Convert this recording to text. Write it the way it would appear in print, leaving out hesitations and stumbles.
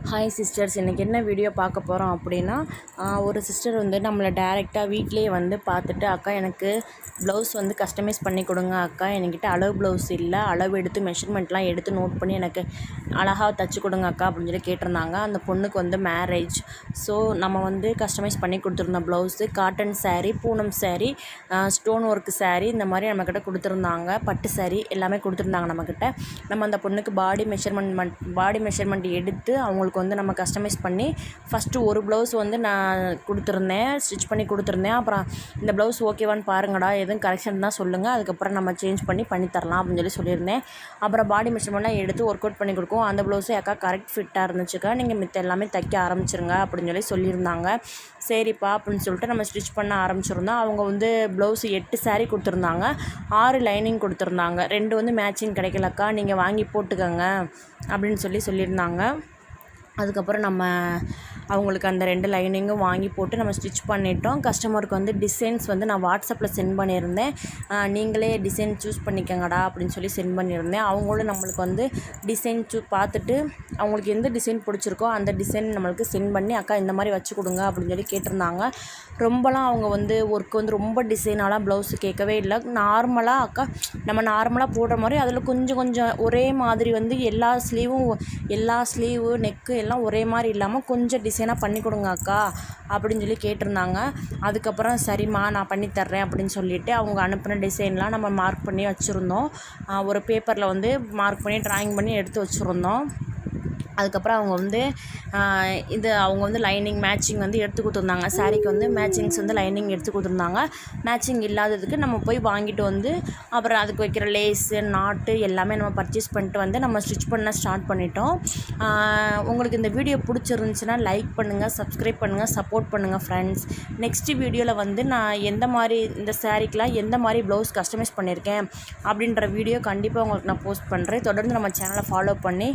Hi sisters, இன்றைக்கி என்ன video பார்க்க போகிறோம் அப்படின்னா, ஒரு சிஸ்டர் வந்து நம்மளை டைரெக்டாக வீட்டிலேயே வந்து பார்த்துட்டு, அக்கா எனக்கு ப்ளவுஸ் வந்து கஸ்டமைஸ் பண்ணி கொடுங்க அக்கா, என்கிட்ட அளவு ப்ளவுஸ் இல்லை, அளவு எடுத்து மெஷர்மெண்ட்லாம் எடுத்து நோட் பண்ணி எனக்கு அழகாக தைச்சி கொடுங்க அக்கா அப்படின்னு சொல்லி கேட்டிருந்தாங்க. அந்த பொண்ணுக்கு வந்து மேரேஜ். ஸோ நம்ம வந்து கஸ்டமைஸ் பண்ணி கொடுத்துருந்தோம் blouse. Cotton sari, Poonam sari, stone work sari, இந்த மாதிரி நம்மக்கிட்ட கொடுத்துருந்தாங்க. பட்டு சாரீ எல்லாமே கொடுத்துருந்தாங்க நம்மக்கிட்ட. நம்ம அந்த பொண்ணுக்கு பாடி மெஷர்மெண்ட் எடுத்து அவங்களுக்கு வந்து நம்ம கஸ்டமைஸ் பண்ணி ஃபஸ்ட்டு ஒரு ப்ளவுஸ் வந்து நான் கொடுத்துருந்தேன், ஸ்டிச் பண்ணி கொடுத்துருந்தேன். அப்புறம் இந்த ப்ளவுஸ் ஓகேவான்னு பாருங்கடா, எதுவும் கரெக்ஷன் தான் சொல்லுங்கள், அதுக்கப்புறம் நம்ம சேஞ்ச் பண்ணி தரலாம் அப்படின்னு சொல்லி சொல்லியிருந்தேன். அப்புறம் பாடி மெஷர்மெண்ட்லாம் எடுத்து ஒர்க் அவுட் பண்ணி கொடுக்கும். அந்த ப்ளவுஸு அக்கா கரெக்ட் ஃபிட்டாக இருந்துச்சுக்கா, நீங்கள் மித்த எல்லாமே தைக்க ஆரம்பிச்சிருங்க அப்படின்னு சொல்லி சொல்லியிருந்தாங்க. சரிப்பா அப்படின்னு சொல்லிட்டு நம்ம ஸ்டிச் பண்ண ஆரம்பிச்சிருந்தோம். அவங்க வந்து ப்ளவுஸு 8 சாரீ கொடுத்துருந்தாங்க, 6 லைனிங் கொடுத்துருந்தாங்க. 2 வந்து மேட்சிங் கிடைக்கலக்கா, நீங்கள் வாங்கி போட்டுக்கோங்க அப்படின்னு சொல்லியிருந்தாங்க. அதுக்கப்புறம் நம்ம அவங்களுக்கு அந்த 2 லைனிங்கும் வாங்கி போட்டு நம்ம ஸ்டிச் பண்ணிட்டோம். கஸ்டமருக்கு வந்து டிசைன்ஸ் வந்து நான் வாட்ஸ்அப்பில் சென்ட் பண்ணியிருந்தேன். நீங்களே டிசைன் சூஸ் பண்ணிக்கங்கடா அப்படின்னு சொல்லி சென்ட் பண்ணியிருந்தேன். அவங்களும் நம்மளுக்கு வந்து டிசைன் பார்த்துட்டு அவங்களுக்கு எந்த டிசைன் பிடிச்சிருக்கோ அந்த டிசைன் நம்மளுக்கு சென்ட் பண்ணி, அக்கா இந்த மாதிரி வச்சு கொடுங்க அப்படின்னு சொல்லி கேட்டிருந்தாங்க. ரொம்பலாம் அவங்க வந்து ஒர்க் வந்து ரொம்ப டிசைனாலாம் ப்ளவுஸு கேட்கவே இல்லை. நார்மலாக அக்கா நம்ம நார்மலாக போடுற மாதிரி அதில் கொஞ்சம் ஒரே மாதிரி வந்து எல்லா ஸ்லீவு நெக்கு எல்லாம் ஒரே மாதிரி இல்லாமல் கொஞ்சம் டிசைனாக பண்ணி கொடுங்க அக்கா அப்படின்னு சொல்லி கேட்டிருந்தாங்க. அதுக்கப்புறம் சரிம்மா நான் பண்ணித்தர்றேன் அப்படின்னு சொல்லிவிட்டு அவங்க அனுப்பின டிசைன்லாம் நம்ம மார்க் பண்ணி வச்சுருந்தோம். ஒரு பேப்பரில் வந்து மார்க் பண்ணி ட்ராயிங் பண்ணி எடுத்து வச்சுருந்தோம். அதுக்கப்புறம் அவங்க வந்து லைனிங் மேட்சிங் வந்து எடுத்து கொடுத்துருந்தாங்க. சாரீக்கு வந்து மேட்சிங்ஸ் வந்து லைனிங் எடுத்து கொடுத்துருந்தாங்க. மேட்சிங் இல்லாததுக்கு நம்ம போய் வாங்கிட்டு வந்து அப்புறம் அதுக்கு வைக்கிற லேஸு நாட்டு எல்லாமே நம்ம பர்ச்சேஸ் பண்ணிட்டு வந்து நம்ம ஸ்டிச் பண்ண ஸ்டார்ட் பண்ணிட்டோம். உங்களுக்கு இந்த வீடியோ பிடிச்சிருந்துச்சுன்னா லைக் பண்ணுங்கள், சப்ஸ்கிரைப் பண்ணுங்கள், சப்போர்ட் பண்ணுங்கள் ஃப்ரெண்ட்ஸ். நெக்ஸ்ட்டு வீடியோவில் வந்து நான் எந்த மாதிரி இந்த சாரீக்கெலாம் எந்த மாதிரி ப்ளவுஸ் கஸ்டமைஸ் பண்ணியிருக்கேன் அப்படின்ற வீடியோ கண்டிப்பாக உங்களுக்கு நான் போஸ்ட் பண்ணுறேன். தொடர்ந்து நம்ம சேனலை ஃபாலோ பண்ணி